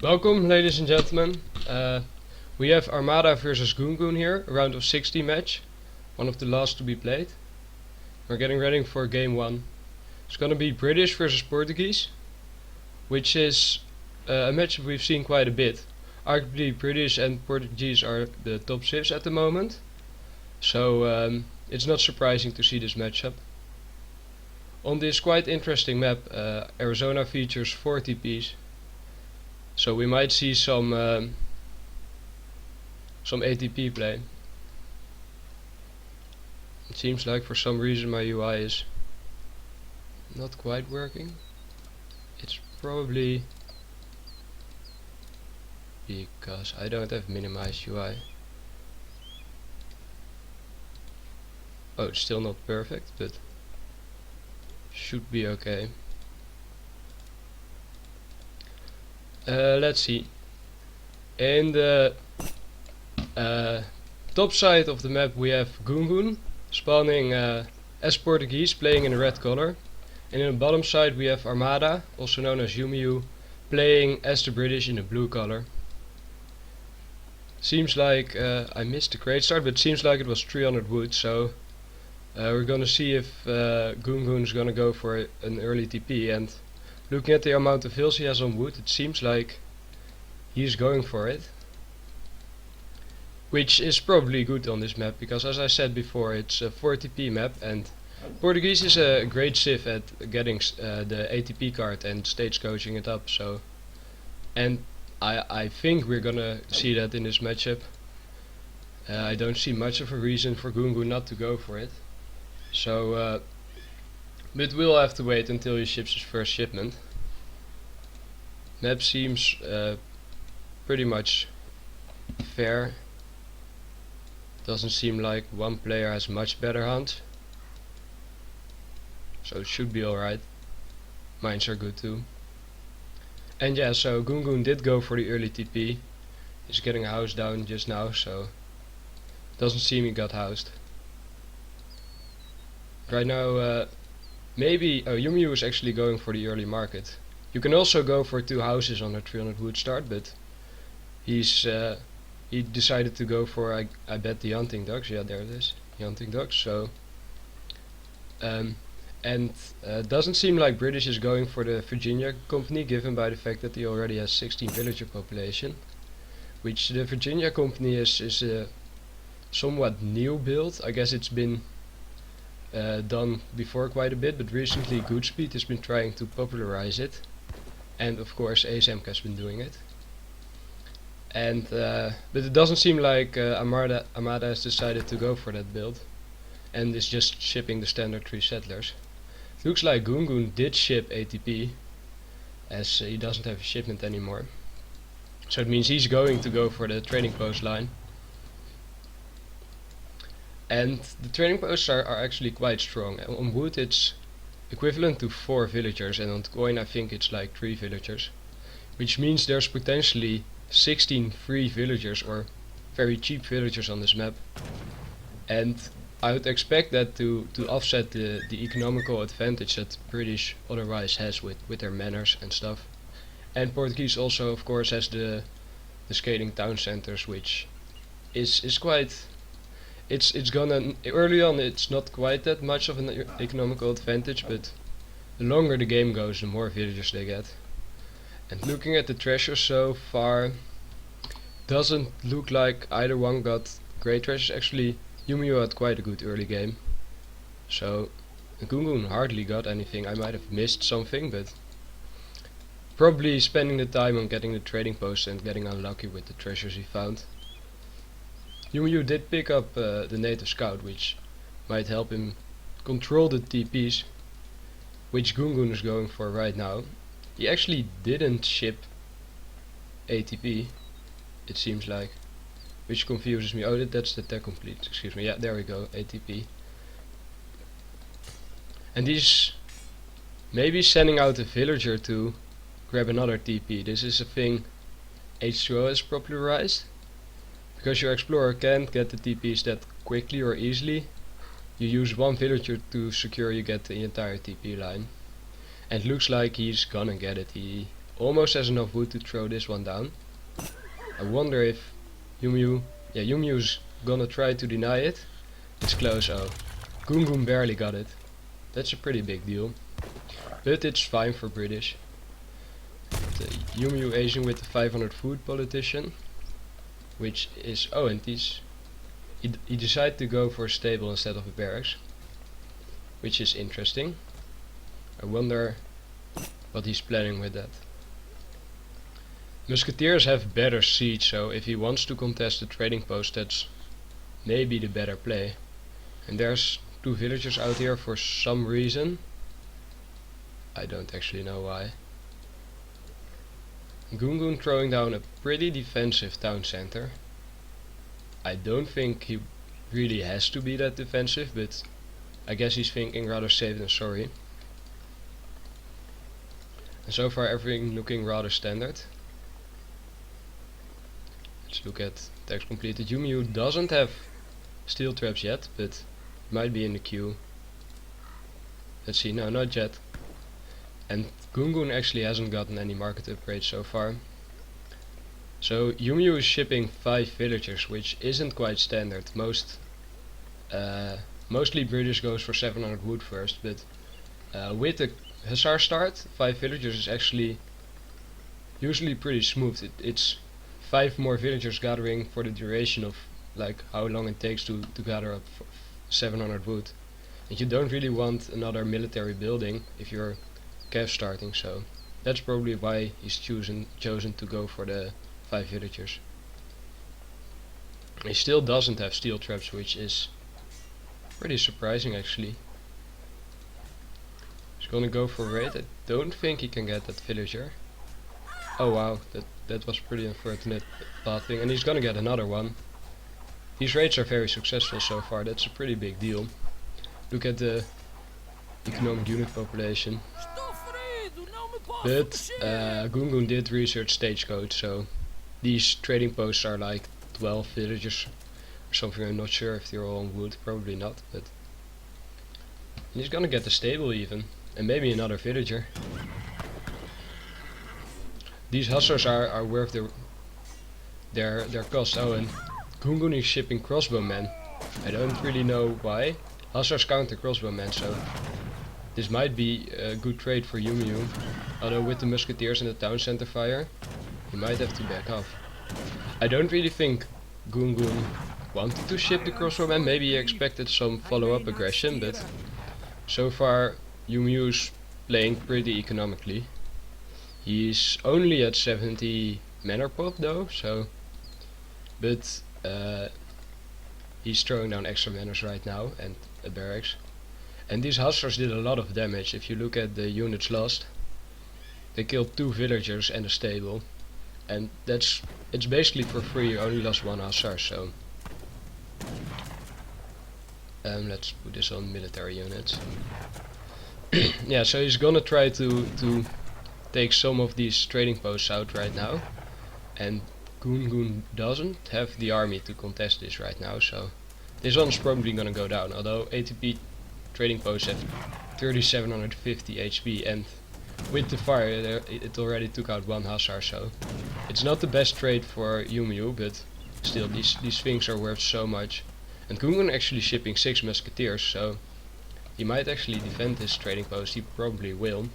Welcome, ladies and gentlemen. We have Armada versus Goongoon here, a round of 60 match, one of the last to be played. We're getting ready for game 1. It's gonna be British versus Portuguese, which is a match we've seen quite a bit. Arguably British and Portuguese are the top civs at the moment, so it's not surprising to see this matchup. On this quite interesting map, Arizona features 4 TPs. So we might see some ATP play. It seems like for some reason my UI is not quite working. It's probably because I don't have minimized UI. Oh, it's still not perfect, but should be okay. Let's see. In the top side of the map we have Goongoon spawning as Portuguese, playing in the red color, and in the bottom side we have Armada, also known as Umeu, playing as the British in the blue color. Seems like I missed the great start, but it seems like it was 300 wood, so we're gonna see if Goongoon is gonna go for an early TP. And looking at the amount of hills he has on wood, it seems like he's going for it. Which is probably good on this map, because as I said before, it's a 4 TP map, and Portuguese is a great civ at getting the ATP card and stage coaching it up. So, and I think we're gonna see that in this matchup. I don't see much of a reason for Goongoon not to go for it. So, but we'll have to wait until he ships his first shipment. Map seems pretty much fair. Doesn't seem like one player has much better hunts, so it should be alright. Mines are good too. And yeah, so Goongoon did go for the early TP. He's getting a house down just now, so doesn't seem he got housed. Right now, maybe Umeu is actually going for the early market. You can also go for 2 houses on a 300 wood start, but he decided to go for I bet the hunting dogs. Yeah, there it is, the hunting dogs. So doesn't seem like British is going for the Virginia company, given by the fact that he already has 16 villager population, which the Virginia company is a somewhat new build. I guess it's been done before quite a bit, but recently Goodspeed has been trying to popularize it, and of course ASMC has been doing it. And but it doesn't seem like Armada has decided to go for that build, and is just shipping the standard 3 settlers. Looks like Goongoon did ship ATP, as he doesn't have a shipment anymore. So it means he's going to go for the trading post line. And the trading posts are actually quite strong. On wood it's equivalent to 4 villagers, and on coin I think it's like 3 villagers. Which means there's potentially 16 free villagers or very cheap villagers on this map. And I would expect that to offset the economical advantage that British otherwise has with their manners and stuff. And Portuguese also of course has the scaling town centers, which is quite... It's gonna, early on it's not quite that much of an economical advantage, but the longer the game goes, the more villagers they get. And looking at the treasures so far, doesn't look like either one got great treasures. Actually, Umeu had quite a good early game, so Goongoon hardly got anything. I might have missed something, but probably spending the time on getting the trading post and getting unlucky with the treasures he found. Umeu did pick up the native scout, which might help him control the TPs, which Goongoon is going for right now. He actually didn't ship ATP, it seems like, which confuses me. Oh, that's the tech complete, excuse me. Yeah, there we go, ATP. And he's maybe sending out a villager to grab another TP. This is a thing H2O has popularized. Because your explorer can't get the TPs that quickly or easily, you use one villager to secure you get the entire TP line. And it looks like he's gonna get it. He almost has enough wood to throw this one down. I wonder if Umeu, yeah, Umeu's gonna try to deny it. It's close. Oh, Goongoon barely got it. That's a pretty big deal, but it's fine for British. The Umeu Asian with the 500 food politician, which is, oh, and he decided to go for a stable instead of a barracks, which is interesting. I wonder what he's planning with that. Musketeers have better siege, so if he wants to contest the trading post, that's maybe the better play. And there's 2 villagers out here for some reason. I don't actually know why. Goongoon throwing down a pretty defensive town center. I don't think he really has to be that defensive, but I guess he's thinking rather safe than sorry. And so far everything looking rather standard. Let's look at text completed. Umeu doesn't have steel traps yet, but might be in the queue. Let's see, no, not yet. And Goongoon actually hasn't gotten any market upgrades so far. So Umeu is shipping 5 villagers, which isn't quite standard. Mostly British goes for 700 wood first, but with the Hussar start, 5 villagers is actually usually pretty smooth. It's 5 more villagers gathering for the duration of like how long it takes to gather up 700 wood. And you don't really want another military building if you're cav starting, so that's probably why he's chosen to go for the 5 villagers. He still doesn't have steel traps, which is pretty surprising actually. He's gonna go for a raid. I don't think he can get that villager. Oh wow, that was pretty unfortunate pathing, and he's gonna get another one. These raids are very successful so far, that's a pretty big deal. Look at the economic unit population. But Goongoon did research stagecoach, so these trading posts are like 12 villagers or something. I'm not sure if they're all on wood, probably not, but he's gonna get the stable even, and maybe another villager. These hussars are worth their cost. Oh, and Goongoon is shipping crossbowmen. I don't really know why. Hussars counter crossbowmen, so this might be a good trade for Umeu. Although with the musketeers and the town center fire, he might have to back off. I don't really think Goongoon wanted to ship the crossbowmen. Maybe he expected some follow-up aggression, but so far Umeu's playing pretty economically. He's only at 70 manor pot though, so but he's throwing down extra manors right now and a barracks. And these hussars did a lot of damage. If you look at the units lost, they killed 2 villagers and a stable, and it's basically for free. You only lost 1 hussar, so let's put this on military units. Yeah, so he's gonna try to take some of these trading posts out right now, and Goongoon doesn't have the army to contest this right now, so this one's probably gonna go down. Although ATP trading posts have 3750 HP, and with the fire it already took out 1 hussar, so it's not the best trade for Umeu, but still these things are worth so much. And Goongoon actually shipping 6 musketeers, so he might actually defend this trading post. He probably will.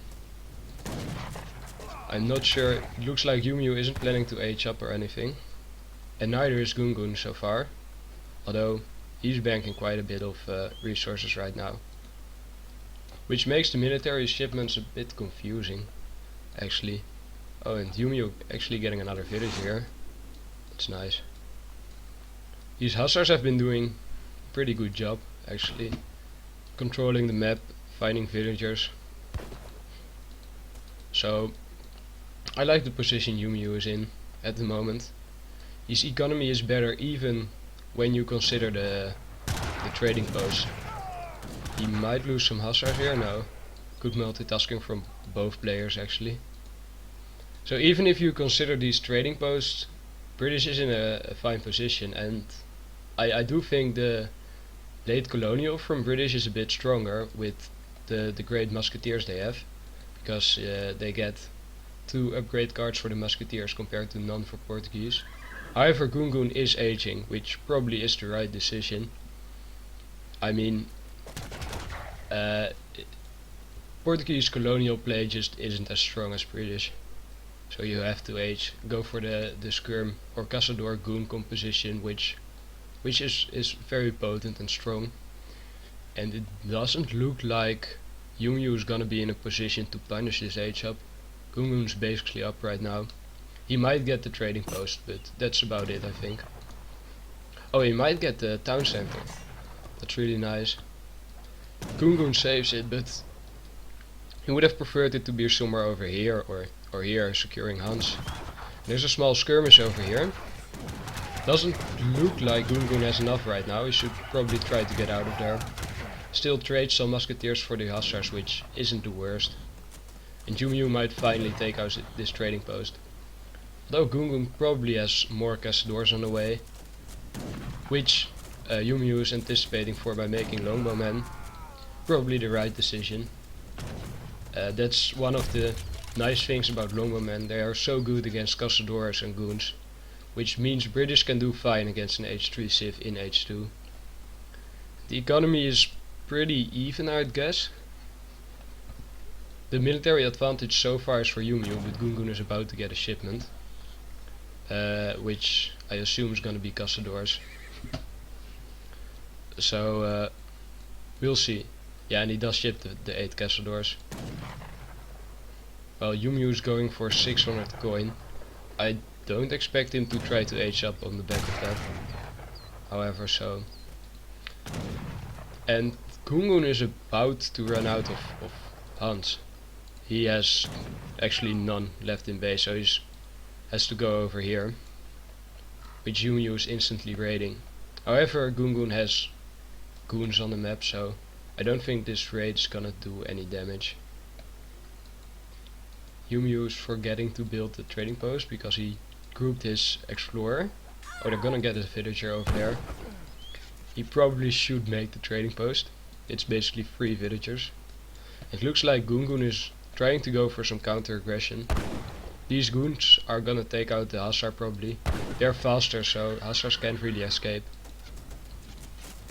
I'm not sure. It looks like Umeu isn't planning to age up or anything, and neither is Goongoon so far, although he's banking quite a bit of resources right now, which makes the military shipments a bit confusing actually. Oh, and Umeu actually getting another village here. It's nice. These hussars have been doing a pretty good job actually, controlling the map, finding villagers. So I like the position Umeu is in at the moment. His economy is better even when you consider the trading posts. He might lose some hussars here, no. Good multitasking from both players actually. So even if you consider these trading posts, British is in a fine position, and I do think the late colonial from British is a bit stronger with the great musketeers they have, because they get to upgrade cards for the Musketeers compared to none for Portuguese. However, Goongoon is aging, which probably is the right decision. I mean, Portuguese colonial play just isn't as strong as British. So you have to go for the skirm or Cazador goon composition, which is very potent and strong. And it doesn't look like Umeu is gonna be in a position to punish this age up. Goongoon's basically up right now. He might get the trading post, but that's about it, I think. Oh, he might get the town center. That's really nice. Goongoon saves it, but he would have preferred it to be somewhere over here or here, securing Hans. There's a small skirmish over here. Doesn't look like Goongoon has enough right now. He should probably try to get out of there. Still trade some musketeers for the hussars, which isn't the worst. And Umeu might finally take out this trading post. Though Goongoon probably has more Cazadors on the way, which Umeu is anticipating for by making longbowmen. Probably the right decision. That's one of the nice things about longbowmen. They are so good against Cazadors and goons, which means British can do fine against an H3 Civ in H2. The economy is pretty even, I'd guess. The military advantage so far is for Umeu, but Goongoon is about to get a shipment, which I assume is going to be Cazadors. So we'll see. Yeah, and he does ship the 8 Cazadors. Well, Umeu is going for 600 coin. I don't expect him to try to age up on the back of that. However, so. And Goongoon is about to run out of Hans. He has actually none left in base, so he has to go over here, which Umeu is instantly raiding. However, Goongoon has goons on the map, so I don't think this raid is gonna do any damage. Umeu is forgetting to build the trading post because he grouped his explorer. Oh, they're gonna get a villager over there. He probably should make the trading post. It's basically 3 villagers. It looks like Goongoon is trying to go for some counter aggression. These goons are gonna take out the hussar probably. They're faster, so hussars can't really escape.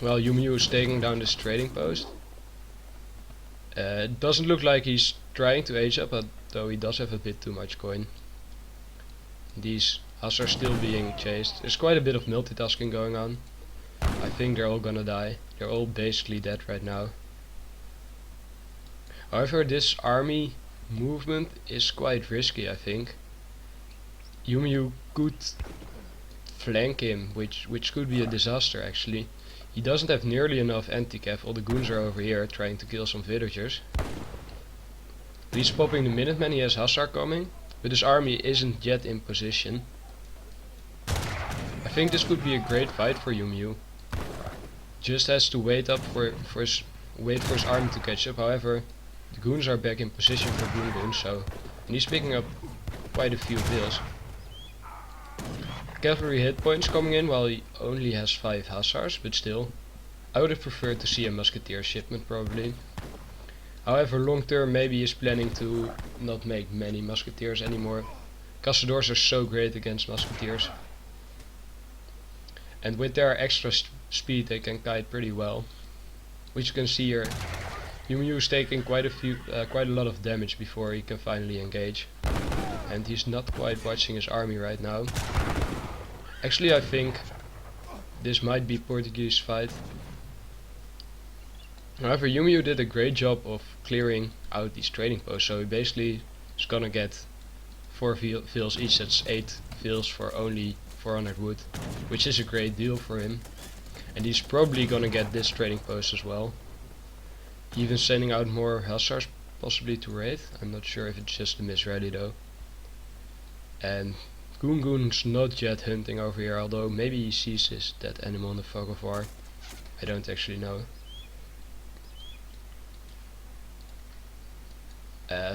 Well, Umeu is taking down this trading post. It doesn't look like he's trying to age up, though he does have a bit too much coin. These hussars still being chased. There's quite a bit of multitasking going on. I think they're all gonna die. They're all basically dead right now. However, this army movement is quite risky, I think. Umeu could flank him, which could be a disaster actually. He doesn't have nearly enough anti-cav. All the goons are over here trying to kill some villagers. He's popping the Minutemen. He has hussar coming, but his army isn't yet in position. I think this could be a great fight for Umeu. Just has to wait for his army to catch up. However, the goons are back in position for Goongoon, and he's picking up quite a few kills. Cavalry hit points coming in while he only has 5 hussars, but still, I would have preferred to see a musketeer shipment probably. However, long term maybe he's planning to not make many musketeers anymore. Cazadors are so great against musketeers, and with their extra speed they can kite pretty well, which you can see here. Umeu is taking quite a lot of damage before he can finally engage, and he's not quite watching his army right now. Actually, I think this might be Portuguese fight. However, Umeu did a great job of clearing out these trading posts, so he basically is gonna get 4 vills each. That's 8 vills for only 400 wood, which is a great deal for him. And he's probably gonna get this trading post as well. Even sending out more hussars possibly to raid. I'm not sure if it's just a misready though. And Goongoon's not yet hunting over here, although maybe he sees this dead animal in the fog of war. I don't actually know.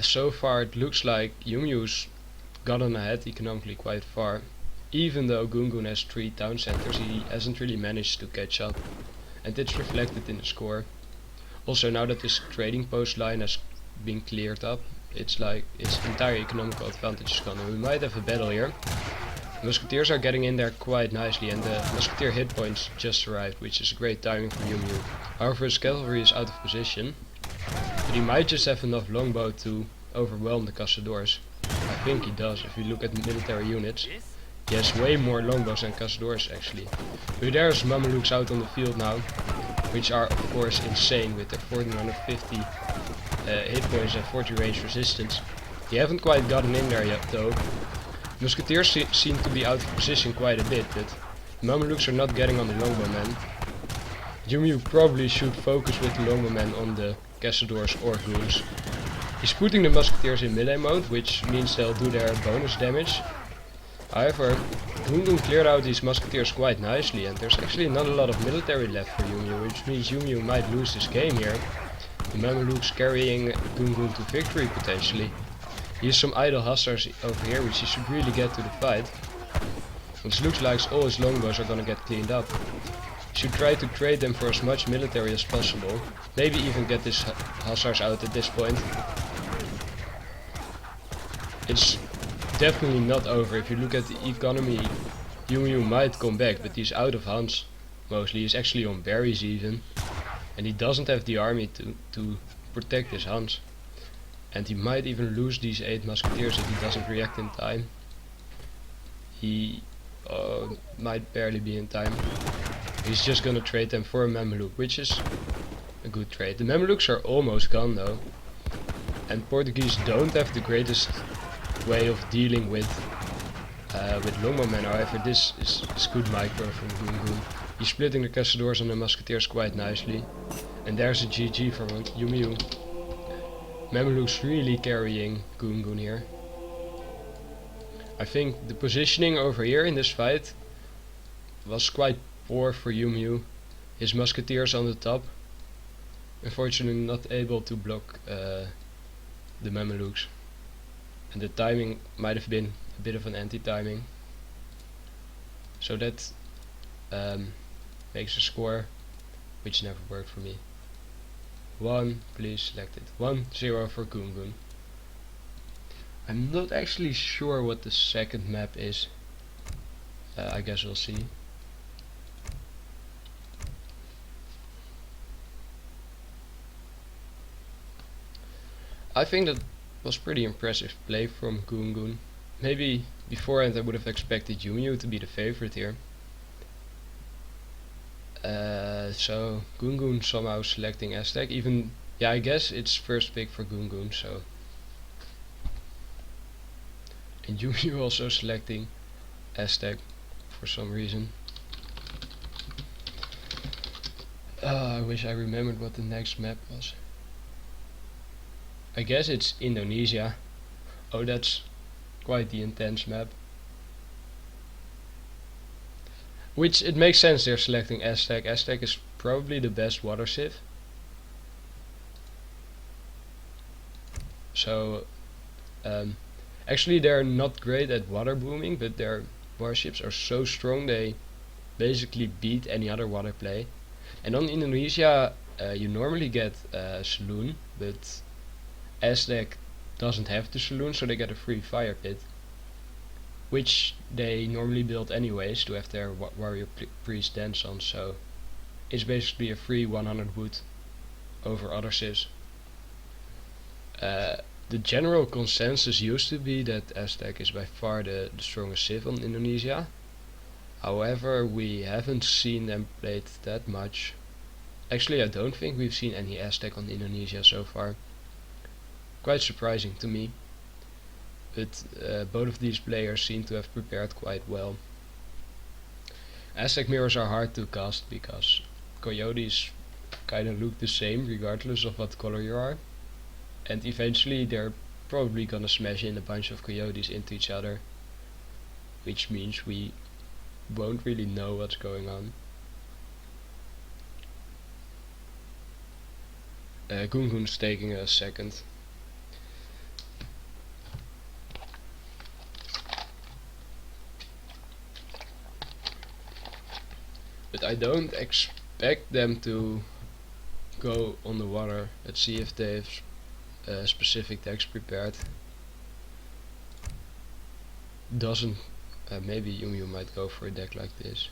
So far it looks like Umeu's gotten ahead economically quite far. Even though Goongoon has 3 town centers, he hasn't really managed to catch up, and it's reflected in the score. Also, now that this trading post line has been cleared up, it's like its entire economical advantage is gone. And we might have a battle here. The Musketeers are getting in there quite nicely, and the Musketeer hit points just arrived, which is great timing for Umeu. However, his cavalry is out of position, but he might just have enough longbow to overwhelm the Cazadores. I think he does. If you look at the military units, he has way more longbows than Cazadores actually. But there's Mamelukes out on the field now, which are of course insane with their 1450 hit points and 40 range resistance. They haven't quite gotten in there yet though. Musketeers seem to be out of position quite a bit, but Mamelukes are not getting on the longbowmen. Umeu probably should focus with the longbowmen on the Cazadores or goons. He's putting the Musketeers in melee mode, which means they'll do their bonus damage. However, goongoon cleared out these Musketeers quite nicely, and there's actually not a lot of military left for Umeu, which means Umeu might lose this game here. The Mamelukes carrying goongoon to victory potentially. He has some idle hussars over here, which he should really get to the fight. Which looks like all his longbows are gonna get cleaned up. He should try to trade them for as much military as possible. Maybe even get his hussars out at this point. It's definitely not over. If you look at the economy, Umeu might come back, but he's out of Hans mostly. He's actually on berries even. And he doesn't have the army to protect his Hans. And he might even lose these 8 Musketeers if he doesn't react in time. He might barely be in time. He's just gonna trade them for a Mameluke, which is a good trade. The Mamelukes are almost gone though. And Portuguese don't have the greatest way of dealing with longbowmen. However, this is good micro from goongoon. He's splitting the Cazadores and the Musketeers quite nicely. And there's a GG from Umeu. Mamelukes really carrying goongoon here. I think the positioning over here in this fight was quite poor for Umeu. His Musketeers on the top, unfortunately not able to block the Mamelukes. And the timing might have been a bit of an anti-timing. So that makes a score which never worked for me. 1, please select it. 1-0 for goongoon. I'm not actually sure what the second map is. I guess we'll see. I think that was pretty impressive play from goongoon. Maybe beforehand I would have expected Umeu to be the favorite here. So goongoon somehow selecting Aztec. Even, yeah, I guess it's first pick for goongoon, so. And Umeu also selecting Aztec for some reason. I wish I remembered what the next map was. I guess it's Indonesia. Oh, that's quite the intense map. Which it makes sense they're selecting Aztec. Aztec is probably the best water civ. So actually they're not great at water booming, but their warships are so strong they basically beat any other water play. And on Indonesia you normally get a saloon, but Aztec doesn't have the saloon, so they get a free fire pit, which they normally build anyways to have their warrior priest dance on. So it's basically a free 100 wood over other civs. The general consensus used to be that Aztec is by far the strongest civ on Indonesia. However, we haven't seen them played that much. Actually, I don't think we've seen any Aztec on Indonesia so far. Quite surprising to me. But both of these players seem to have prepared quite well. Aztec mirrors are hard to cast because coyotes kinda look the same regardless of what color you are. And eventually they're probably gonna smash in a bunch of coyotes into each other, which means we won't really know what's going on. Goongoon's taking a second. But I don't expect them to go on the water. Let's see if they've specific decks prepared. Doesn't maybe Umeu might go for a deck like this,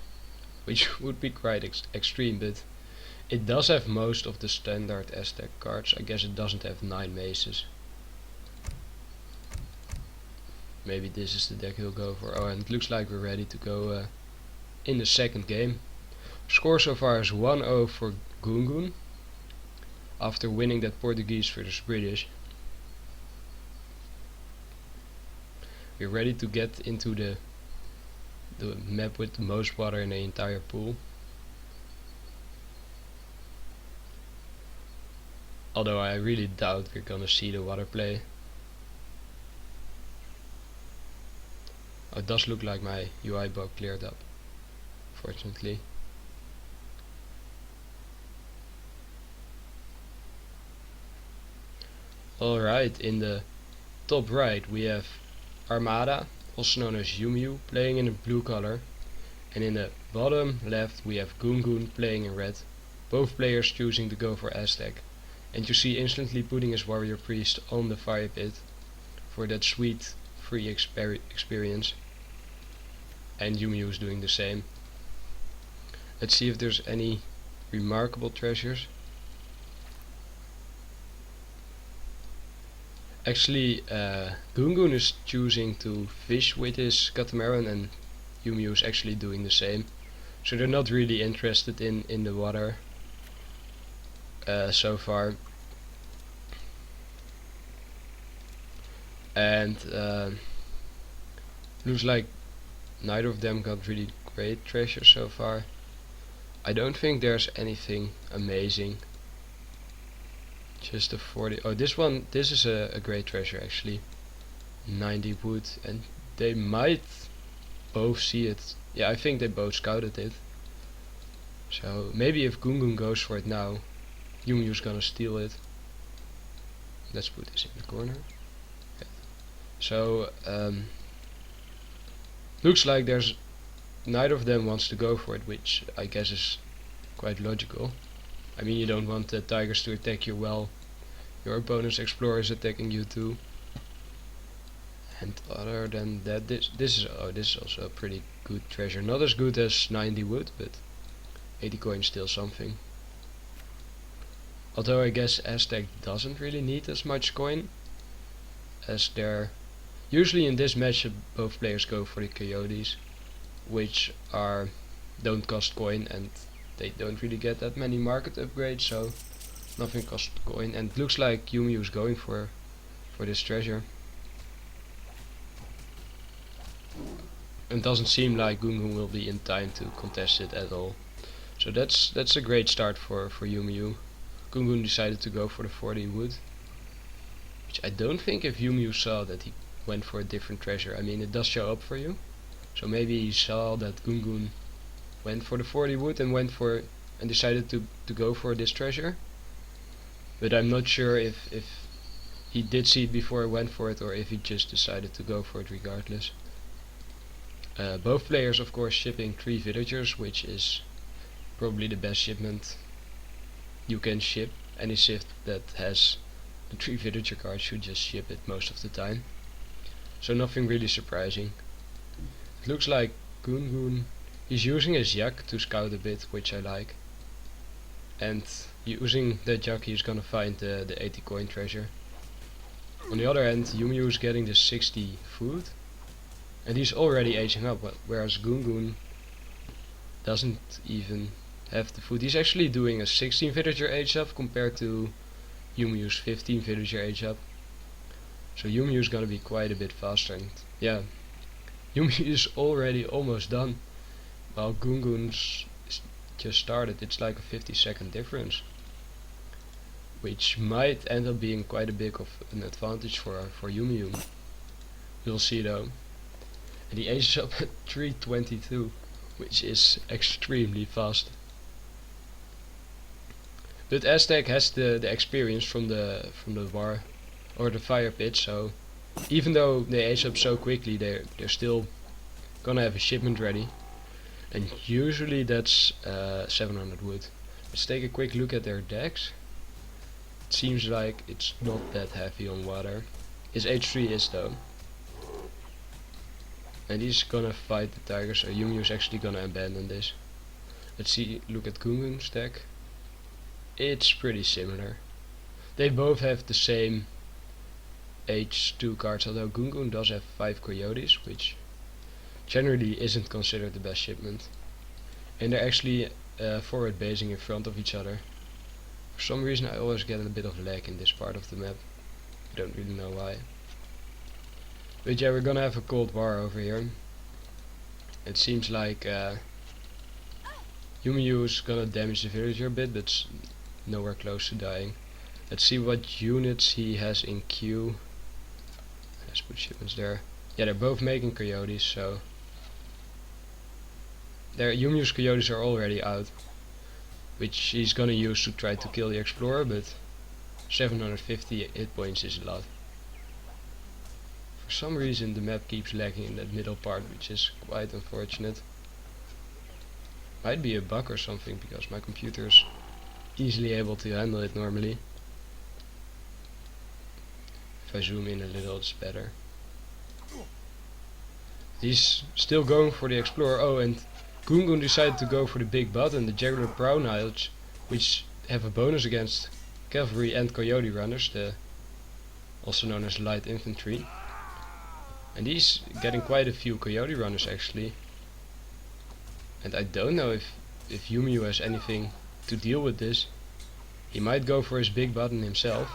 which would be quite extreme, but it does have most of the standard Aztec cards. I guess it doesn't have 9 maces. Maybe this is the deck he'll go for. Oh, and it looks like we're ready to go in the second game. Score so far is 1-0 for Goongoon, after winning that Portuguese versus British. We're ready to get into the map with the most water in the entire pool. Although I really doubt we're gonna see the water play. Oh, it does look like my UI bug cleared up, fortunately. Alright, in the top right we have Armada, also known as Umeu, playing in a blue color. And in the bottom left we have Goongoon playing in red, both players choosing to go for Aztec. And you see instantly putting his warrior priest on the fire pit for that sweet free experience. And Umeu is doing the same. Let's see if there's any remarkable treasures. Actually, Goongoon is choosing to fish with his catamaran, and Umeu is actually doing the same. So they're not really interested in the water so far. And looks like neither of them got really great treasure so far. I don't think there's anything amazing. Just a 40. Oh, this is a great treasure actually. 90 wood, and they might both see it. Yeah, I think they both scouted it. So maybe if Goongoon goes for it now, Umeu's gonna steal it. Let's put this in the corner. Okay. So looks like there's neither of them wants to go for it, which I guess is quite logical. I mean, you don't want the tigers to attack you while your opponent's explorer is attacking you too. And other than that, this is also a pretty good treasure. Not as good as 90 wood, but 80 coins still something. Although I guess Aztec doesn't really need as much coin, as they're usually in this matchup both players go for the coyotes, which don't cost coin, and they don't really get that many market upgrades, so nothing costs coin. And it looks like Umeu is going for this treasure. And doesn't seem like Goongoon will be in time to contest it at all. So that's a great start for Umeu. Goongoon decided to go for the 40 wood, which I don't think if Umeu saw that he went for a different treasure. I mean, it does show up for you, so maybe he saw that Goongoon went for the 40 wood and decided to go for this treasure. But I'm not sure if he did see it before he went for it, or if he just decided to go for it regardless. Both players of course shipping 3 villagers, which is probably the best shipment you can ship. Any shift that has the 3 villager cards should just ship it most of the time. So nothing really surprising. It looks like Goongoon, he's using his yak to scout a bit, which I like. And using that yak he's gonna find the 80 coin treasure. On the other hand, Umeu is getting the 60 food, and he's already aging up, whereas Goongoon doesn't even have the food. He's actually doing a 16 villager age up compared to Umeu's 15 villager age up. So Umeu is gonna be quite a bit faster, and yeah, Umeu is already almost done, while Goongoon's just started. It's like a 50-second difference, which might end up being quite a bit of an advantage for Umeu. We'll see though. And he ages up at 322, which is extremely fast. But Aztec has the experience from the war or the fire pit, so even though they age up so quickly, they're still gonna have a shipment ready. And usually that's 700 wood. Let's take a quick look at their decks. it seems like it's not that heavy on water. His H3 is though. And he's gonna fight the tiger, so Umeu is actually gonna abandon this. Let's see, look at goongoon stack. It's pretty similar. They both have the same H2 cards, although goongoon does have 5 coyotes, which generally isn't considered the best shipment. And they're actually forward basing in front of each other. For some reason I always get a bit of lag in this part of the map. I don't really know why. But yeah, we're gonna have a cold war over here. It seems like Umeu is gonna damage the villager a bit, but it's nowhere close to dying. Let's see what units he has in queue. Let's put shipments there. Yeah, they're both making coyotes, so their Umeu's coyotes are already out, which he's gonna use to try to kill the explorer, but 750 hit points is a lot. For some reason the map keeps lagging in that middle part, which is quite unfortunate. Might be a bug or something, because my computer's easily able to handle it normally. If I zoom in a little, it's better. He's still going for the explorer. Oh, and goongoon decided to go for the big button, the jaguar prow knights, which have a bonus against cavalry and coyote runners, also known as light infantry. And he's getting quite a few coyote runners actually. And I don't know if Umeu has anything to deal with this. He might go for his big button himself.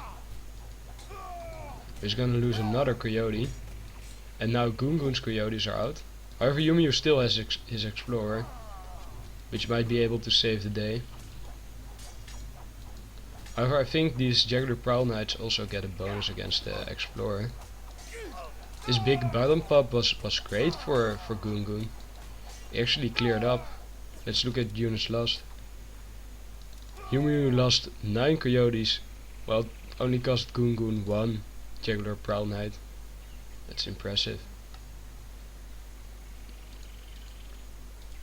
He's gonna lose another coyote. And now goongoon's coyotes are out. However, Umeu still has his explorer, which might be able to save the day. However, I think these jaguar prowl knights also get a bonus against the explorer. This big button pop was great for goongoon. He actually cleared up. Let's look at units lost. Umeu lost 9 coyotes, while it only cost goongoon 1 jaguar prowl knight. That's impressive.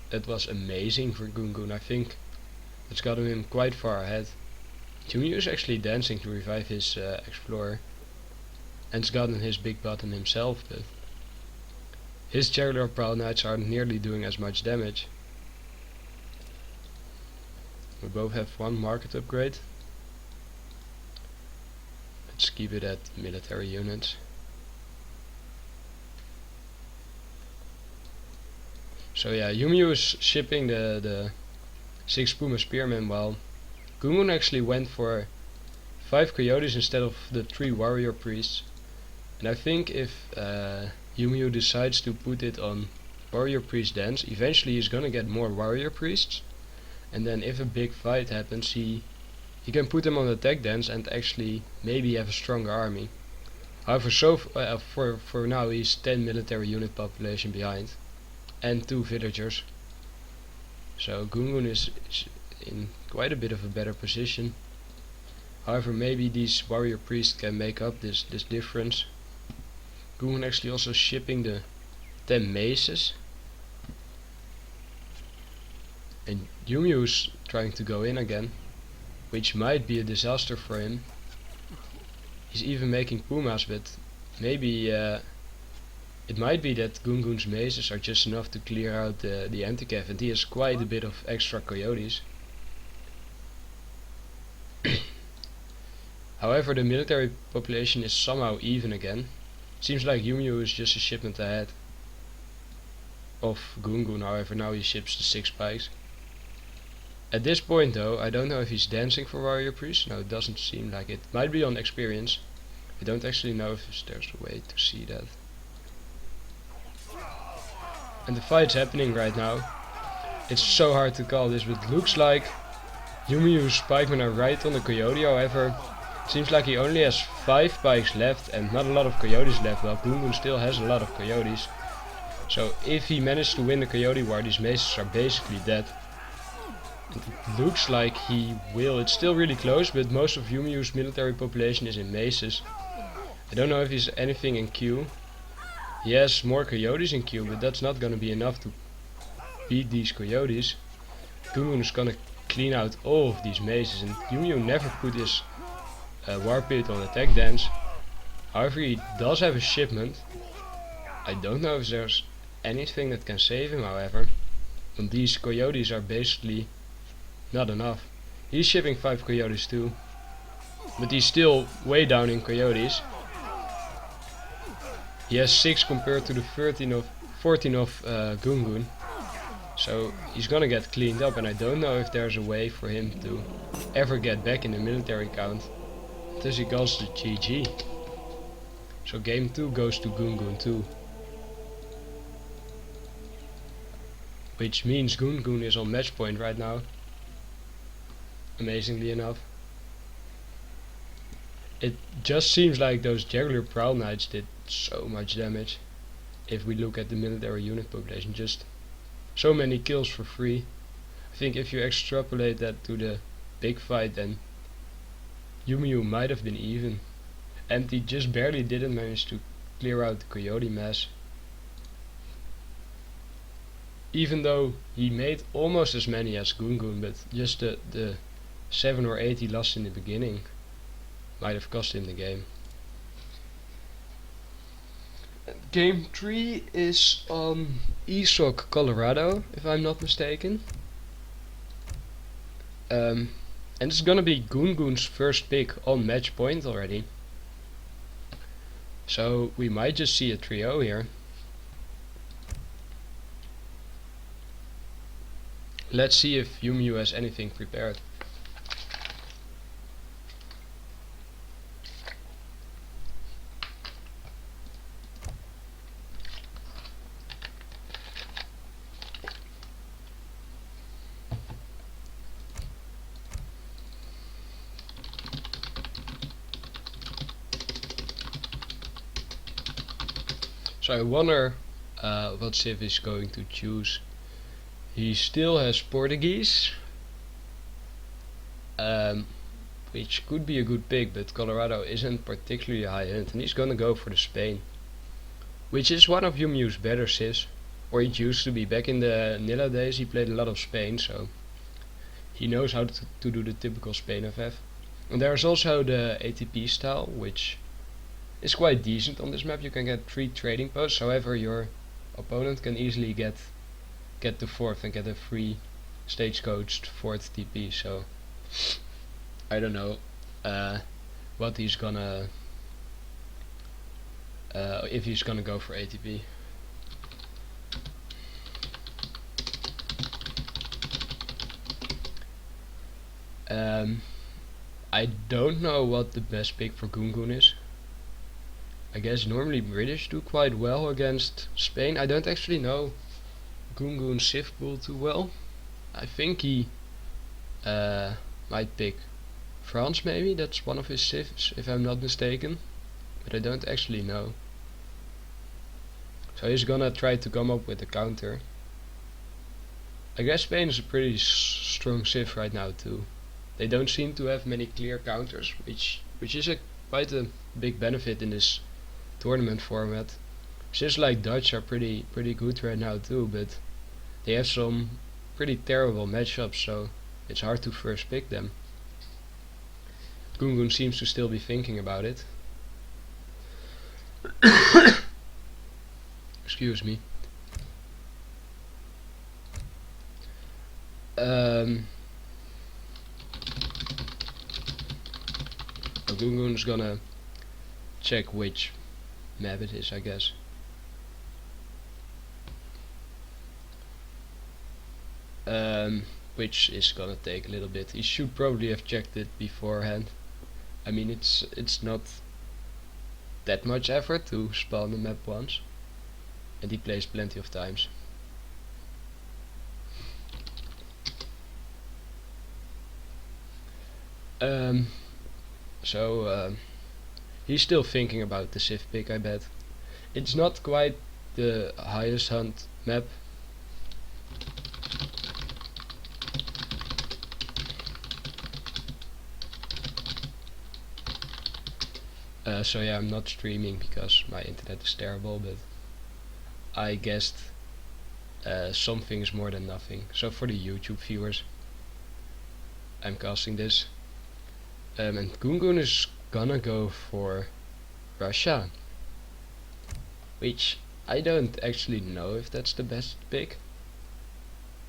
That was amazing for goongoon. I think it's gotten him quite far ahead. Umeu is actually dancing to revive his explorer, and it's gotten his big button himself, but his jaguar prowl knights aren't nearly doing as much damage. We both have 1 market upgrade. Let's keep it at military units. So yeah, Umeu is shipping the 6 Puma Spearmen, while goongoon actually went for 5 coyotes instead of the 3 warrior priests. And I think if Umeu decides to put it on warrior priest dance, eventually he's gonna get more warrior priests. And then if a big fight happens, he can put them on attack dance and actually maybe have a stronger army. However, for now he's 10 military unit population behind. And 2 villagers. So goongoon is in quite a bit of a better position. However, maybe these warrior priests can make up this difference. Goongoon actually also shipping the 10 maces. And Umeu is trying to go in again, which might be a disaster for him. He's even making pumas, but maybe it might be that goongoon's maces are just enough to clear out the anti-cav, and he has quite a bit of extra coyotes. However, the military population is somehow even again. Seems like Umeu is just a shipment ahead of goongoon. However, now he ships the 6 pikes. At this point though, I don't know if he's dancing for warrior priest. No, it doesn't seem like it. Might be on experience. I don't actually know if there's a way to see that. And the fight's happening right now. It's so hard to call this, but it looks like Umeu's pikemen are right on the coyote. However, seems like he only has 5 pikes left and not a lot of coyotes left, while goongoon still has a lot of coyotes. So if he managed to win the coyote war, these maces are basically dead. And it looks like he will. It's still really close, but most of Umeu's military population is in maces. I don't know if he's anything in queue. He has more coyotes in queue, but that's not gonna be enough to beat these coyotes. goongoon is gonna clean out all of these maces, and Umeu never put his Warped on attack dance. However, he does have a shipment. I don't know if there's anything that can save him, however. And these coyotes are basically not enough. He's shipping 5 coyotes too. But he's still way down in coyotes. He has 6 compared to the 14 of Goongoon. So he's gonna get cleaned up, and I don't know if there's a way for him to ever get back in the military count. Thus he goes to GG. So game 2 goes to Goongoon 2. Which means Goongoon is on match point right now. Amazingly enough. It just seems like those Jaguar Prowl Knights did so much damage. If we look at the military unit population, just so many kills for free. I think if you extrapolate that to the big fight, then Umeu might have been even. And he just barely didn't manage to clear out the coyote mass. Even though he made almost as many as Goongoon, but just the 7 or 8 he lost in the beginning might have cost him the game. Game 3 is on ESOC Colorado, if I'm not mistaken. And it's gonna be Goongoon's first pick on match point already. So we might just see a trio here. Let's see if Umeu has anything prepared. So I wonder what civ is going to choose. He still has Portuguese, which could be a good pick, but Colorado isn't particularly high end, and he's gonna go for the Spain, which is one of Umeu's better civs, or it used to be. Back in the Nilla days he played a lot of Spain, so he knows how to do the typical Spain FF. And there's also the ATP style, which is quite decent on this map. You can get 3 trading posts, however your opponent can easily get to 4th and get a free stagecoached 4th TP, so I don't know what he's gonna if he's gonna go for ATP. I don't know what the best pick for Goongoon is. I guess normally British do quite well against Spain. I don't actually know Goongoon's civ pool too well. I think he might pick France, maybe. That's one of his civs, if I'm not mistaken. But I don't actually know. So he's gonna try to come up with a counter. I guess Spain is a pretty strong civ right now too. They don't seem to have many clear counters, which is quite a big benefit in this tournament format. Civs like Dutch are pretty good right now too, but they have some pretty terrible matchups, so it's hard to first pick them. Goongoon seems to still be thinking about it. Excuse me. Goongoon is gonna check which map it is, I guess. Which is gonna take a little bit. He should probably have checked it beforehand. I mean, it's not that much effort to spawn the map once, and he plays plenty of times. He's still thinking about the civ pick, I bet. It's not quite the highest hunt map. So yeah, I'm not streaming because my internet is terrible, but I guessed something is more than nothing. So for the YouTube viewers, I'm casting this. And Goongoon is gonna go for Russia, which I don't actually know if that's the best pick.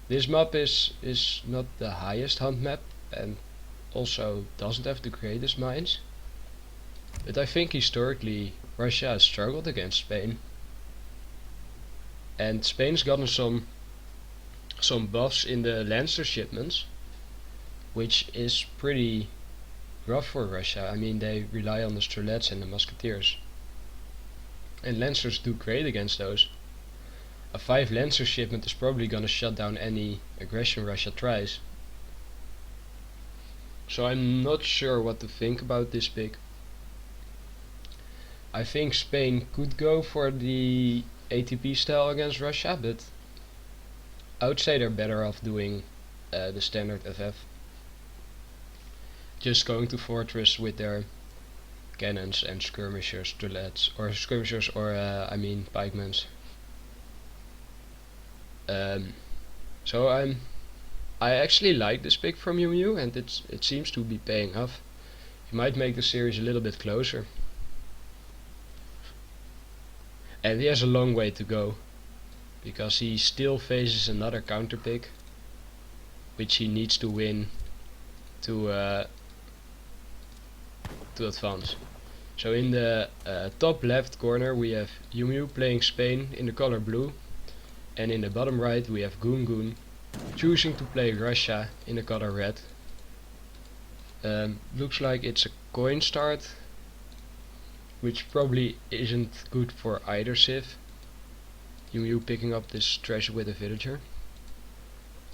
This map is not the highest hunt map and also doesn't have the greatest mines, but I think historically Russia has struggled against Spain, and Spain's gotten some buffs in the Lancer shipments, which is pretty rough for Russia. I mean, they rely on the Strelets and the Musketeers, and Lancers do great against those. A 5 Lancer shipment is probably gonna shut down any aggression Russia tries. So I'm not sure what to think about this pick. I think Spain could go for the ATP style against Russia, but I would say they're better off doing the standard FF. Just going to fortress with their cannons and skirmishers, I mean pikemans. So I actually like this pick from Umeu, and it seems to be paying off. He might make the series a little bit closer. And he has a long way to go, because he still faces another counter pick, which he needs to win to advance. So in the top left corner we have Umeu playing Spain in the color blue, and in the bottom right we have Goongoon choosing to play Russia in the color red. Looks like it's a coin start, which probably isn't good for either civ. Umeu picking up this treasure with a villager.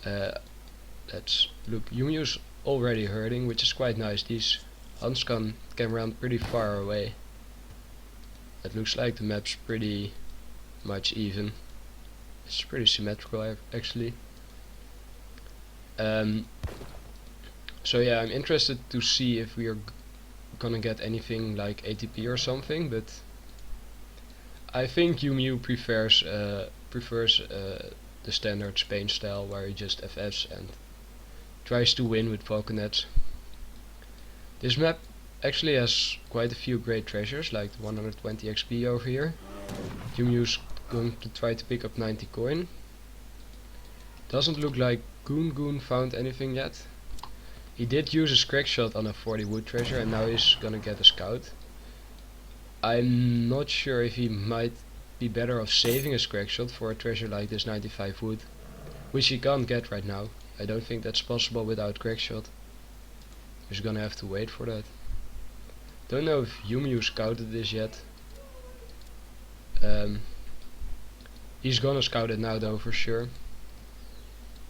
Let's look. Umeu's already hurting, which is quite nice. These Huns can run pretty far away. It looks like the map's pretty much even. It's pretty symmetrical actually. So yeah, I'm interested to see if we are gonna get anything like ATP or something, but I think Umeu prefers the standard Spain style, where he just FFs and tries to win with falconets. This map actually has quite a few great treasures, like the 120 XP over here. Umeu's going to try to pick up 90 coin. Doesn't look like Goongoon found anything yet. He did use a crack shot on a 40 wood treasure, and now he's gonna get a scout. I'm not sure if he might be better off saving a crack shot for a treasure like this 95 wood, which he can't get right now. I don't think that's possible without crack shot. He's gonna have to wait for that. Don't know if Umeu scouted this yet. He's gonna scout it now though, for sure.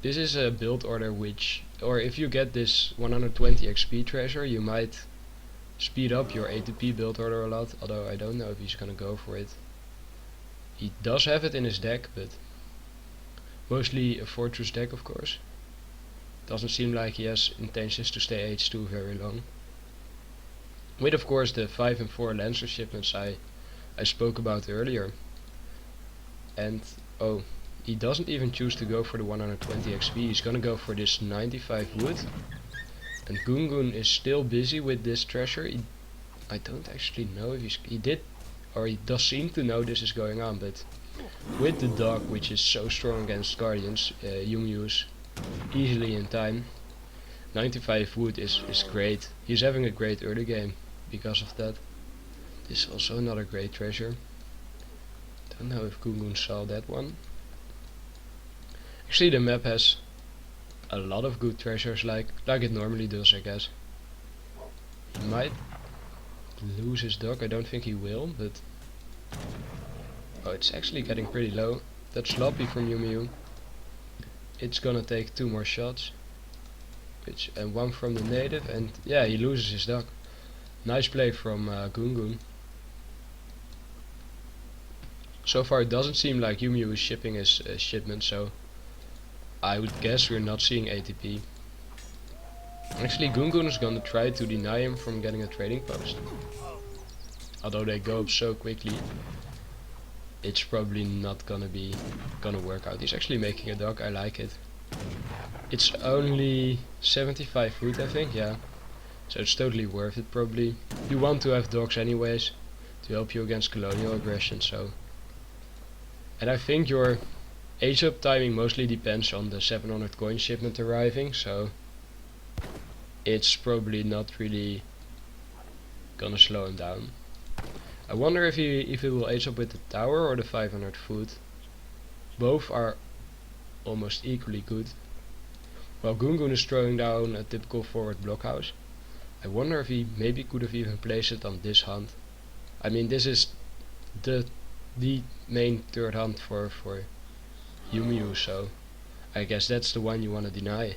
This is a build order which, or if you get this 120 XP treasure, you might speed up your ATP build order a lot, although I don't know if he's gonna go for it. He does have it in his deck, but mostly a fortress deck, of course. Doesn't seem like he has intentions to stay H2 very long. With of course the 5 and 4 Lancer shipments I spoke about earlier. And oh, he doesn't even choose to go for the 120 XP, he's gonna go for this 95 wood. And Goongoon is still busy with this treasure. I don't actually know if he did, or he does seem to know this is going on, but with the dog, which is so strong against guardians, Umeu's easily in time. 95 wood is great. He's having a great early game because of that. This is also another great treasure. Don't know if Goongoon saw that one. Actually the map has a lot of good treasures, like it normally does, I guess. He might lose his dog, I don't think he will, but oh, it's actually getting pretty low. That's sloppy from Umeu. It's gonna take 2 more shots, and 1 from the native, and yeah, he loses his dog. Nice play from Goongoon. So far it doesn't seem like Umeu is shipping his shipment, so I would guess we're not seeing ATP. Actually Goongoon is gonna try to deny him from getting a trading post. Although they go up so quickly, it's probably not gonna work out. He's actually making a dog, I like it. It's only 75 wood, I think, yeah. So it's totally worth it probably. You want to have dogs anyways, to help you against colonial aggression, so. And I think your ESOC timing mostly depends on the 700 coin shipment arriving, so it's probably not really gonna slow him down. I wonder if he will ESOC with the tower or the 500 food. Both are almost equally good. While Goongoon is throwing down a typical forward blockhouse. I wonder if he maybe could have even placed it on this hunt. I mean, this is the main third hunt for Umeu, so I guess that's the one you want to deny.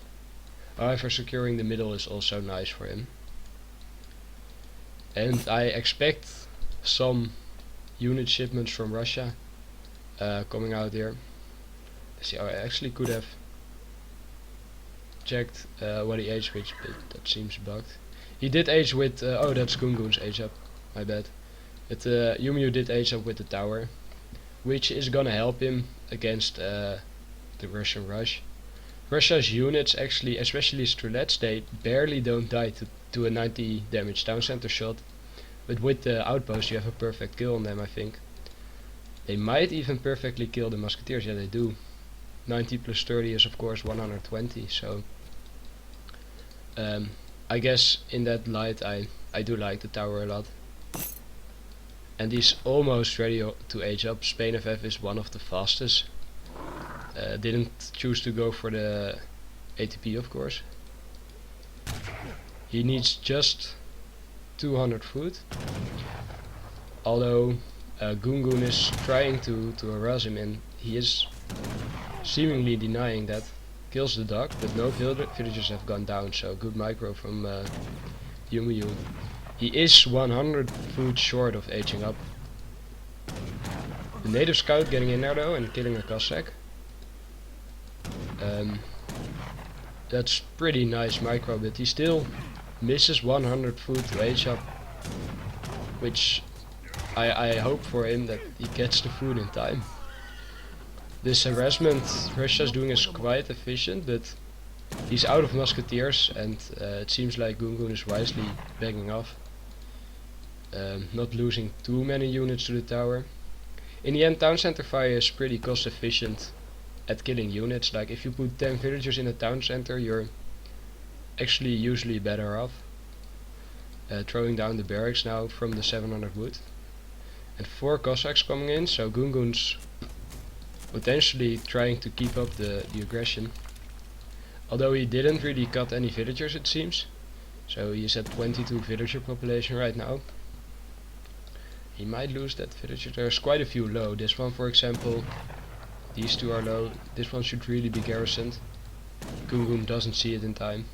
However, securing the middle is also nice for him. And I expect some unit shipments from Russia coming out here. Let's see, I actually could have checked what he aged with, but that seems bugged. He did age with, oh that's Goongoon's age up, my bad. But Umeu did age up with the tower, which is gonna help him against the Russian rush. Russia's units actually, especially Strelets, they barely don't die to a 90 damage town center shot. But with the outpost you have a perfect kill on them, I think. They might even perfectly kill the musketeers, yeah they do. 90 plus 30 is of course 120, so I guess in that light I do like the tower a lot. And he's almost ready to age up. Spain FF is one of the fastest. Didn't choose to go for the ATP of course. He needs just 200 food. Although Goongoon is trying to harass him and he is seemingly denying that. Kills the dog, but no villagers have gone down, so good micro from Umeu. He is 100 food short of aging up. The native scout getting in there though and killing a Cossack. That's pretty nice micro, but he still misses 100 food to age up, which I hope for him that he gets the food in time. This harassment Russia's doing is quite efficient, but he's out of musketeers and it seems like Goongoon is wisely backing off. Not losing too many units to the tower. In the end, town center fire is pretty cost efficient at killing units. Like if you put 10 villagers in a town center, you're actually usually better off. Throwing down the barracks now from the 700 wood. And 4 Cossacks coming in, so Goongoon's potentially trying to keep up the aggression. Although he didn't really cut any villagers it seems. So he is at 22 villager population right now. He might lose that villager. There's quite a few low. This one for example. These two are low. This one should really be garrisoned. Goongoon doesn't see it in time.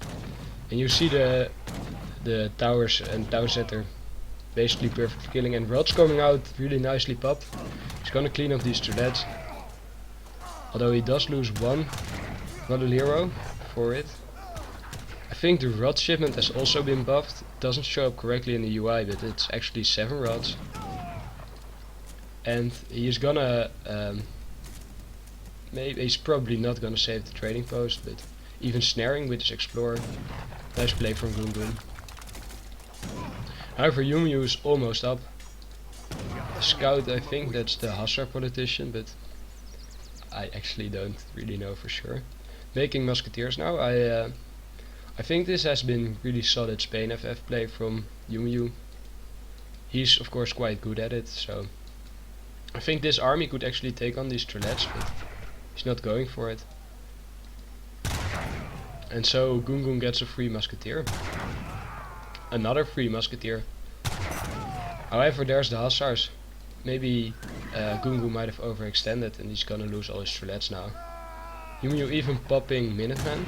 And you see the towers and town center basically perfect killing, and Rod's coming out really nicely popped. He's gonna clean up these turrets. Although he does lose one hero for it. I think the rod shipment has also been buffed. It doesn't show up correctly in the UI, but it's actually 7 rods. And he's gonna maybe he's probably not gonna save the trading post, but even snaring with his explorer. Nice play from Goongoon. However, Umeu is almost up. The scout, I think that's the Hussar politician, but I actually don't really know for sure. Making musketeers now. I think this has been really solid Spain FF play from Umeu. He's of course quite good at it, so I think this army could actually take on these Trolets, but he's not going for it. And so Goongoon gets a free musketeer. Another free musketeer. However, there's the Hussars. Maybe Goongoon might have overextended and he's gonna lose all his Trolets now. Umeu even popping Minutemen.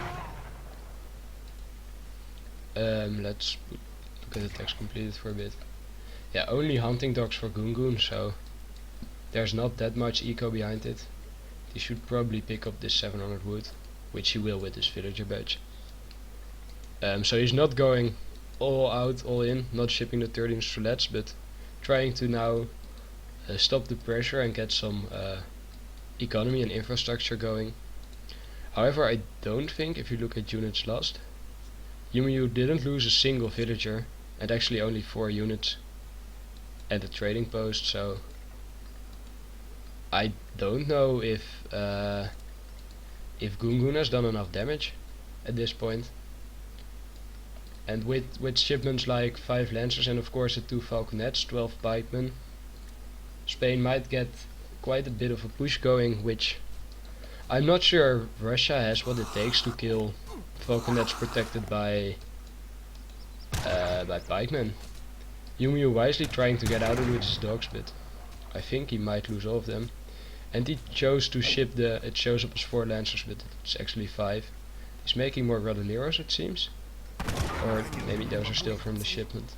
Let's look at the text completed for a bit. Yeah, only hunting dogs for Goongoon, so there's not that much eco behind it. He should probably pick up this 700 wood, which he will with his villager badge. So he's not going all out, all in, not shipping the 13 Strelets, but trying to now stop the pressure and get some economy and infrastructure going. However, I don't think, if you look at units lost, Umeu didn't lose a single villager, and actually only 4 units at the trading post, so I don't know if Goongoon has done enough damage at this point. And with shipments like 5 lancers and of course the 2 falconets, 12 pikemen, Spain might get quite a bit of a push going, which I'm not sure Russia has what it takes to kill falconets protected by pikemen. Umeu wisely trying to get out of it with his dogs, but I think he might lose all of them. And he chose to ship it shows up as 4 lancers, but it's actually 5. He's making more Radoneros, it seems. Or maybe those are still from the shipment.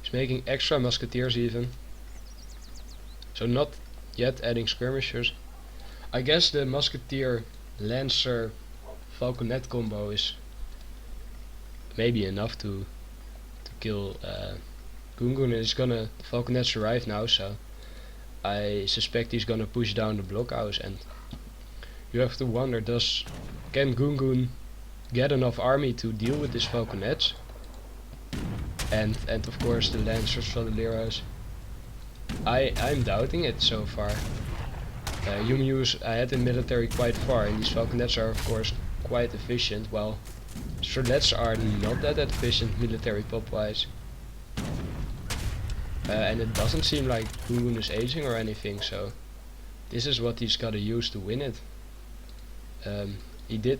He's making extra musketeers even. So not yet adding skirmishers. I guess the musketeer lancer falconet combo is maybe enough to kill Goongoon. The falconets arrive now, so I suspect he's gonna push down the blockhouse, and you have to wonder, can Goongoon get enough army to deal with this falconets? And of course the lancers from the Leros. I'm doubting it so far. Umeu's ahead in military quite far, and these falconets are of course quite efficient, while Strelets are not that efficient military pop wise. And it doesn't seem like Goongoon is aging or anything, so this is what he's gotta use to win it. He did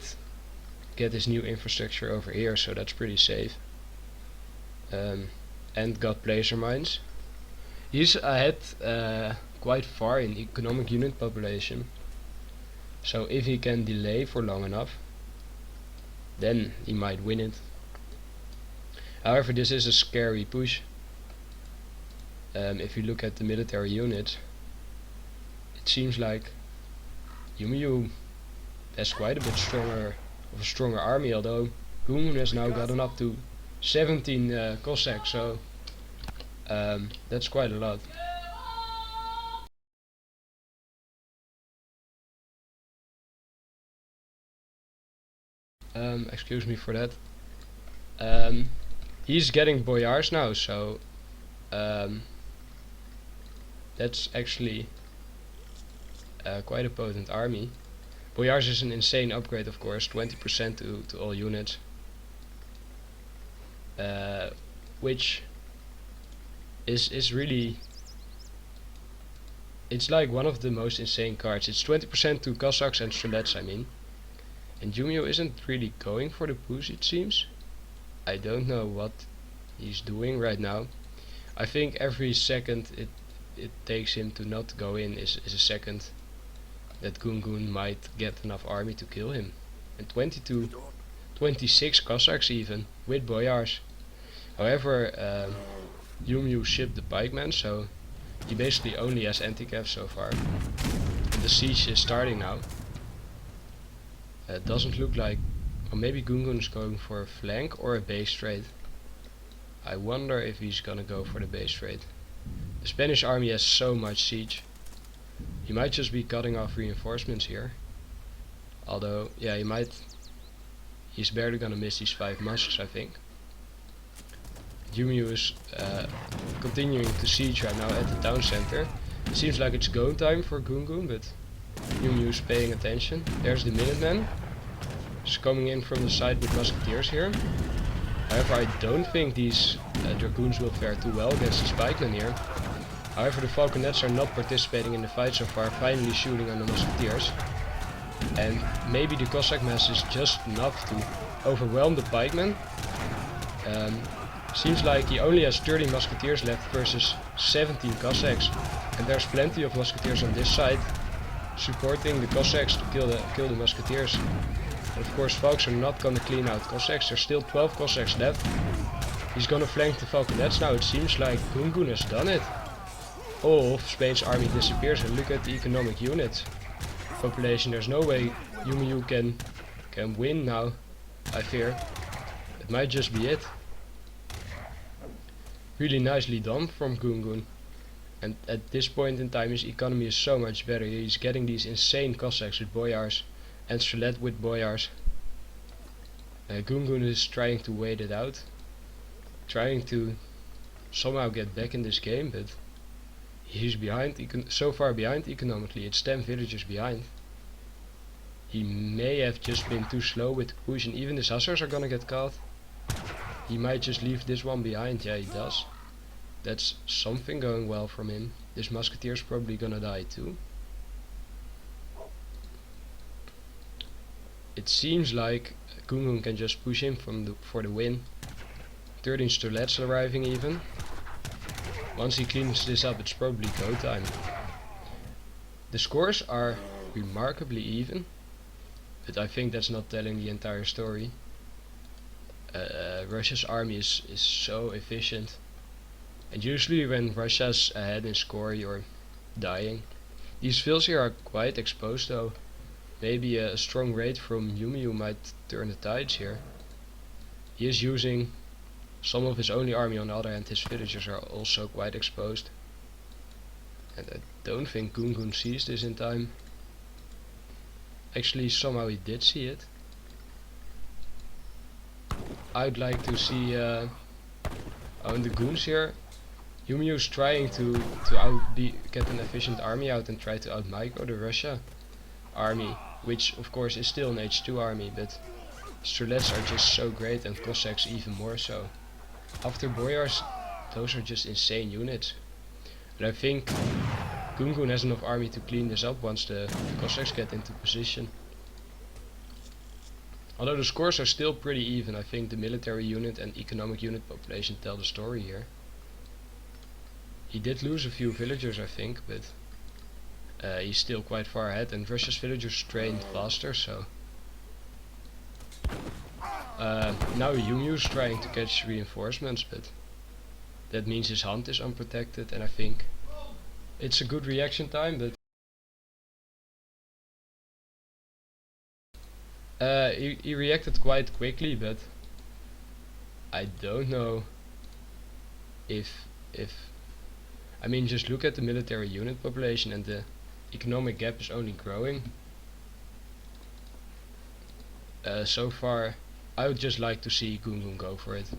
get his new infrastructure over here, so that's pretty safe. And got placer mines. He's ahead quite far in economic unit population, so if he can delay for long enough, then he might win it. However, this is a scary push. If you look at the military units, it seems like Umeu has quite a bit stronger army, although Goongoon has now gotten up to 17 Cossacks, so that's quite a lot. Excuse me for that. He's getting boyars now, so that's actually quite a potent army. Boyars is an insane upgrade, of course, 20% to all units, which is really, it's like one of the most insane cards. It's 20% to Cossacks and Strelets, I mean. And Umeu isn't really going for the push, it seems. I don't know what he's doing right now. I think every second it takes him to not go in is a second that Goongoon might get enough army to kill him. And 26 Cossacks even, with boyars. However, Umeu shipped the pikemen, so he basically only has anti-cav so far. And the siege is starting now. It doesn't look like, or maybe Goongoon is going for a flank or a base trade. I wonder if he's gonna go for the base trade. The Spanish army has so much siege. He might just be cutting off reinforcements here. Although, yeah, he's barely gonna miss these 5 musks, I think. Umeu is continuing to siege right now at the town center. It seems like it's go time for Goongoon, but Umeu is paying attention. There's the Minutemen. He's coming in from the side with musketeers here. However, I don't think these dragoons will fare too well against the pikemen here. However, the falconets are not participating in the fight so far, finally shooting on the musketeers. And maybe the Cossack mass is just enough to overwhelm the pikemen. Seems like he only has 30 musketeers left versus 17 Cossacks. And there's plenty of musketeers on this side supporting the Cossacks to kill the musketeers. And of course, Falks are not gonna clean out Cossacks. There's still 12 Cossacks left. He's gonna flank the falconets now. It seems like Goongoon has done it. All of Spain's army disappears, and look at the economic unit population. There's no way Umeu can win now, I fear. It might just be it. Really nicely done from Goongoon. And at this point in time his economy is so much better. He's getting these insane Cossacks with boyars and Strelet with boyars. Goongoon is trying to wait it out, trying to somehow get back in this game, but he's behind, so far behind economically. It's 10 villagers behind. He may have just been too slow with the push, and even his hussars are gonna get caught. He might just leave this one behind. Yeah, he does. That's something going well from him. This musketeer's probably gonna die too. It seems like goongoon can just push him for the win. 13 Strelets arriving even. Once he cleans this up, it's probably go time. The scores are remarkably even, but I think that's not telling the entire story. Russia's army is so efficient, and usually when Russia's ahead in score, you're dying. These fields here are quite exposed though. Maybe a strong raid from Umeu might turn the tides here. He is using some of his only army. On the other hand, his villagers are also quite exposed, and I don't think goongoon sees this in time. Actually, somehow he did see it. I'd like to see on the goons here. Umeu's trying to get an efficient army out and try to out-micro the Russia army, which of course is still an H2 army, but Strelets are just so great, and Cossacks even more so. After Boyars, those are just insane units. And I think goongoon has enough army to clean this up once the Cossacks get into position. Although the scores are still pretty even, I think the military unit and economic unit population tell the story here. He did lose a few villagers, I think, but he's still quite far ahead, and Russia's villagers train faster, so now Umeu's trying to catch reinforcements, but that means his hunt is unprotected, and I think it's a good reaction time, but he reacted quite quickly, but I don't know if I mean, just look at the military unit population, and the economic gap is only growing. So far, I would just like to see goongoon go for it.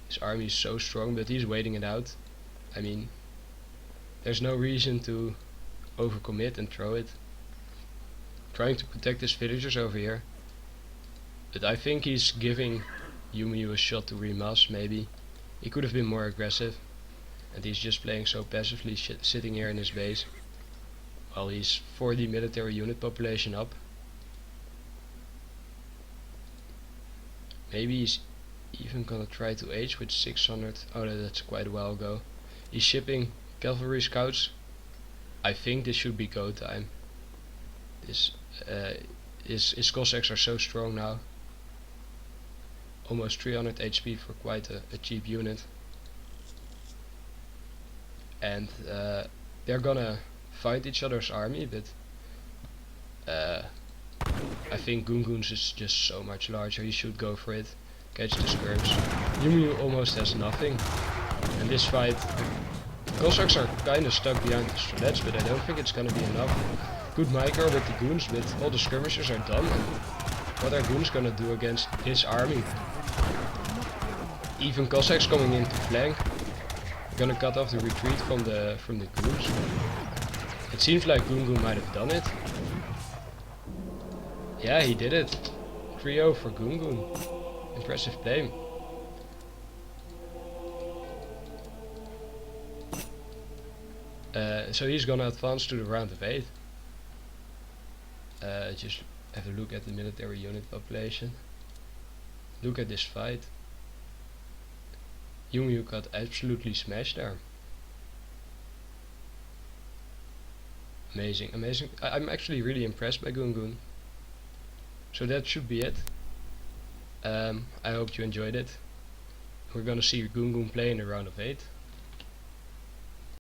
His army is so strong, but he's waiting it out. I mean, there's no reason to overcommit and throw it. Trying to protect his villagers over here. But I think he's giving Umeu a shot to remass, maybe. He could have been more aggressive. And he's just playing so passively, sitting here in his base. While he's 40 military unit population up. Maybe he's even gonna try to H with 600. Oh, that's quite a while ago. He's shipping cavalry scouts. I think this should be go time. His Cossacks are so strong now. Almost 300 HP for quite a cheap unit. And they're gonna fight each other's army, but I think goongoon's is just so much larger. He should go for it, catch the skirms. Umeu almost has nothing, and this fight, Cossacks are kinda stuck behind the Strelets, but I don't think it's gonna be enough. Good micro with the goons, but all the skirmishers are done, and what are goons gonna do against his army? Even Cossacks coming in to flank. Gonna cut off the retreat from the goons. It seems like goongoon might have done it. Yeah, he did it. 3-0 for goongoon. Impressive play. So he's gonna advance to the round of 8. Just have a look at the military unit population. Look at this fight. Umeu got absolutely smashed there. Amazing, amazing. I'm actually really impressed by goongoon. So that should be it. I hope you enjoyed it. We're gonna see goongoon play in the round of 8.